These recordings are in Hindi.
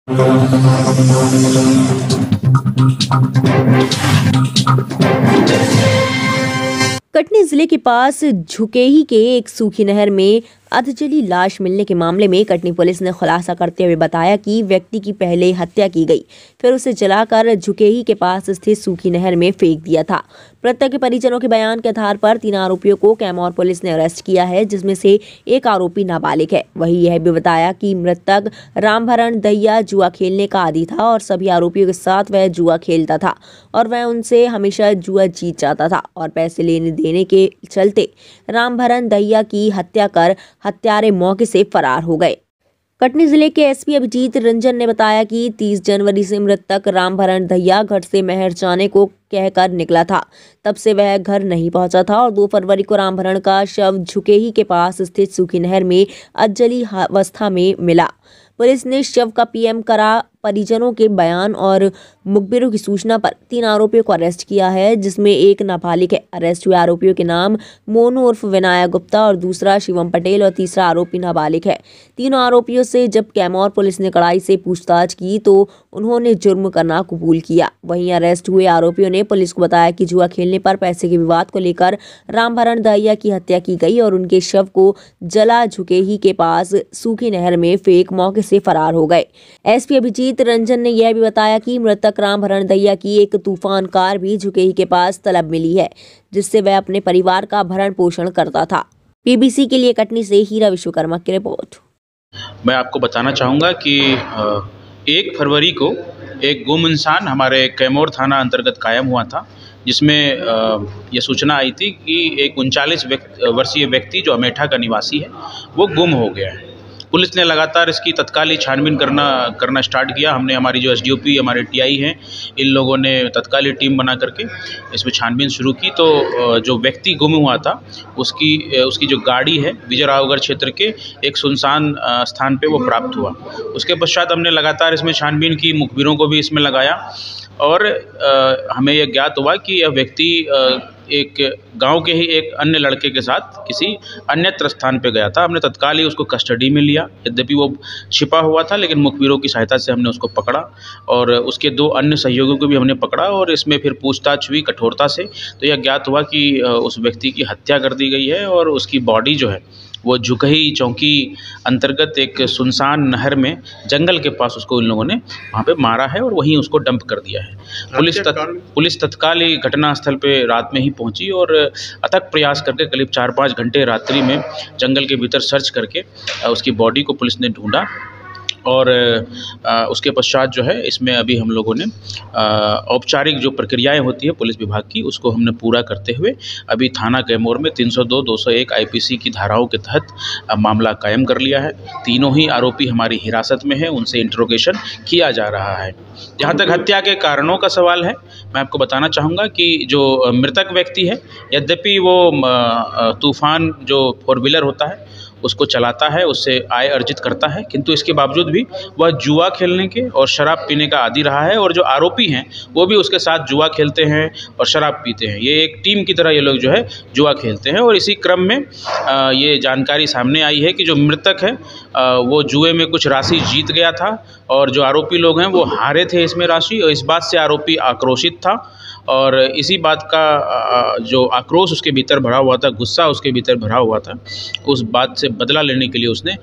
कटनी जिले के पास झुकेही के एक सूखी नहर में अधजली लाश मिलने के मामले में कटनी पुलिस ने खुलासा करते हुए बताया कि व्यक्ति की पहले हत्या की गई, फिर उसे जलाकर झुकेही के पास स्थित सूखी नहर में फेंक दिया था। मृतक के परिजनों के बयान के आधार पर 3 आरोपियों को कैमूर पुलिस ने अरेस्ट किया है, जिसमें से एक आरोपी नाबालिग है। वहीं यह भी बताया कि मृतक रामभरण दहिया जुआ खेलने का आदी था और सभी आरोपियों के साथ वह जुआ खेलता था और वह उनसे हमेशा जुआ जीत जाता था और पैसे लेने देने के चलते रामभरण दहिया की हत्या कर हत्यारे मौके से फरार हो गए। कटनी जिले के एसपी अभिजीत रंजन ने बताया कि 30 जनवरी से मृतक रामभरण दहिया घर से महर जाने को कहकर निकला था। तब से वह घर नहीं पहुंचा था और 2 फरवरी को रामभरण का शव झुकेही के पास स्थित सूखी नहर में अधजली अवस्था में मिला। पुलिस ने शव का पीएम करा। परिजनों के बयान और मुखबिरों की सूचना पर 3 आरोपियों को अरेस्ट किया है, जिसमें एक नाबालिग है। अरेस्ट हुए आरोपियों के नाम मोनू उर्फ विनायक गुप्ता और दूसरा शिवम पटेल और तीसरा आरोपी नाबालिग है। तीनों आरोपियों से जब कैमूर पुलिस ने कड़ाई से पूछताछ की तो उन्होंने जुर्म करना कबूल किया। वहीं अरेस्ट हुए आरोपियों ने पुलिस को बताया कि जुआ खेलने पर पैसे के विवाद को लेकर रामभरण दहिया की हत्या की गई और उनके शव को जला झुकेही के पास सूखी नहर में फेंक मौके से फरार हो गए। एसपी अभिजीत रंजन ने यह भी बताया कि मृतक रामभरण दहिया की एक तूफान कार भी झुकेही के पास तलब मिली है, जिससे वह अपने परिवार का भरण पोषण करता था। पीबीसी के लिए कटनी से हीरा विश्वकर्मा की रिपोर्ट। मैं आपको बताना चाहूँगा कि 1 फरवरी को एक गुम इंसान हमारे कैमूर थाना अंतर्गत कायम हुआ था, जिसमें यह सूचना आई थी कि एक 39 वर्षीय व्यक्ति जो अमेठा का निवासी है वो गुम हो गया है। पुलिस ने लगातार इसकी तत्काल ही छानबीन करना स्टार्ट किया। हमने हमारी जो एसडीओपी हमारे टीआई हैं, इन लोगों ने तत्काल ही टीम बना करके इसमें छानबीन शुरू की। तो जो व्यक्ति गुम हुआ था उसकी जो गाड़ी है विजयरावगढ़ क्षेत्र के एक सुनसान स्थान पे वो प्राप्त हुआ। उसके पश्चात हमने लगातार इसमें छानबीन की, मुखबिरों को भी इसमें लगाया और हमें यह ज्ञात हुआ कि यह व्यक्ति एक गांव के ही एक अन्य लड़के के साथ किसी अन्यत्र स्थान पे गया था। हमने तत्काल ही उसको कस्टडी में लिया। यद्यपि वो छिपा हुआ था, लेकिन मुखबिरों की सहायता से हमने उसको पकड़ा और उसके 2 अन्य सहयोगियों को भी हमने पकड़ा और इसमें फिर पूछताछ हुई कठोरता से। तो यह ज्ञात हुआ कि उस व्यक्ति की हत्या कर दी गई है और उसकी बॉडी जो है वो झुकेही चौकी अंतर्गत एक सुनसान नहर में जंगल के पास उसको इन लोगों ने वहाँ पे मारा है और वहीं उसको डंप कर दिया है। पुलिस तत्काल ही घटनास्थल पे रात में ही पहुंची और अथक प्रयास करके करीब 4-5 घंटे रात्रि में जंगल के भीतर सर्च करके उसकी बॉडी को पुलिस ने ढूंढा और उसके पश्चात जो है इसमें अभी हम लोगों ने औपचारिक जो प्रक्रियाएं होती है पुलिस विभाग की उसको हमने पूरा करते हुए अभी थाना कैमूर में 302, 201 आईपीसी की धाराओं के तहत मामला कायम कर लिया है। तीनों ही आरोपी हमारी हिरासत में है, उनसे इंट्रोगेशन किया जा रहा है। जहाँ तक हत्या के कारणों का सवाल है, मैं आपको बताना चाहूँगा कि जो मृतक व्यक्ति है, यद्यपि वो तूफान जो 4 व्हीलर होता है उसको चलाता है, उससे आय अर्जित करता है, किंतु इसके बावजूद भी वह जुआ खेलने के और शराब पीने का आदी रहा है और जो आरोपी हैं वो भी उसके साथ जुआ खेलते हैं और शराब पीते हैं। ये एक टीम की तरह ये लोग जो है जुआ खेलते हैं और इसी क्रम में ये जानकारी सामने आई है कि जो मृतक है वो जुए में कुछ राशि जीत गया था और जो आरोपी लोग हैं वो हारे थे इसमें राशि और इस बात से आरोपी आक्रोशित था और इसी बात का जो आक्रोश उसके भीतर भरा हुआ था, गुस्सा उसके भीतर भरा हुआ था, उस बात से बदला लेने के लिए उसने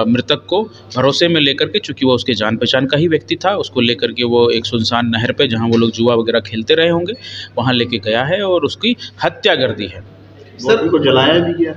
मृतक को भरोसे में लेकर के, चूँकि वो उसके जान पहचान का ही व्यक्ति था, उसको लेकर के वो एक सुनसान नहर पे जहाँ वो लोग जुआ वगैरह खेलते रहे होंगे वहाँ लेके गया है और उसकी हत्या कर दी है। बॉडी को जलाया भी गया?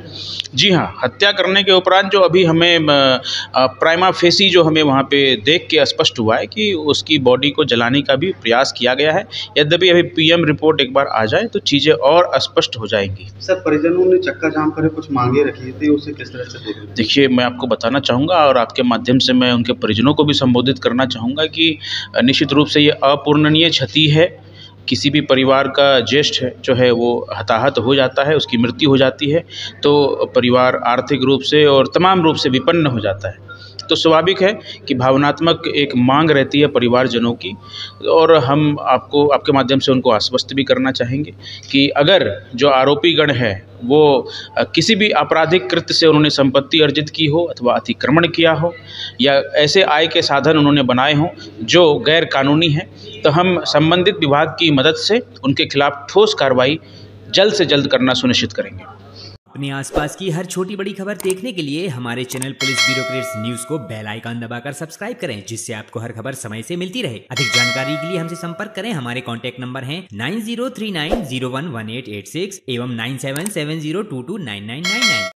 जी हाँ, हत्या करने के उपरांत जो अभी हमें प्राइमा फेसी जो हमें वहाँ पे देख के स्पष्ट हुआ है कि उसकी बॉडी को जलाने का भी प्रयास किया गया है। यद्यपि अभी पीएम रिपोर्ट एक बार आ जाए तो चीज़ें और स्पष्ट हो जाएंगी। सर, परिजनों ने चक्का जाम कर कुछ मांगे रखी थी, उसे किस तरह से देख रहे हैं? देखिए, मैं आपको बताना चाहूँगा और आपके माध्यम से मैं उनके परिजनों को भी संबोधित करना चाहूँगा कि निश्चित रूप से ये अपूरणीय क्षति है। किसी भी परिवार का ज्येष्ठ जो है वो हताहत हो जाता है, उसकी मृत्यु हो जाती है तो परिवार आर्थिक रूप से और तमाम रूप से विपन्न हो जाता है। तो स्वाभाविक है कि भावनात्मक एक मांग रहती है परिवारजनों की, और हम आपके माध्यम से उनको आश्वस्त भी करना चाहेंगे कि अगर जो आरोपी गण है वो किसी भी आपराधिक कृत्य से उन्होंने संपत्ति अर्जित की हो अथवा अतिक्रमण किया हो या ऐसे आय के साधन उन्होंने बनाए हों जो गैर कानूनी हैं, तो हम संबंधित विभाग की मदद से उनके खिलाफ ठोस कार्रवाई जल्द से जल्द करना सुनिश्चित करेंगे। अपने आसपास की हर छोटी बड़ी खबर देखने के लिए हमारे चैनल पुलिस ब्यूरोक्रेट्स न्यूज को बेल आइकन दबाकर सब्सक्राइब करें, जिससे आपको हर खबर समय से मिलती रहे। अधिक जानकारी के लिए हमसे संपर्क करें। हमारे कॉन्टैक्ट नंबर हैं 9039011886 एवं 9770229999।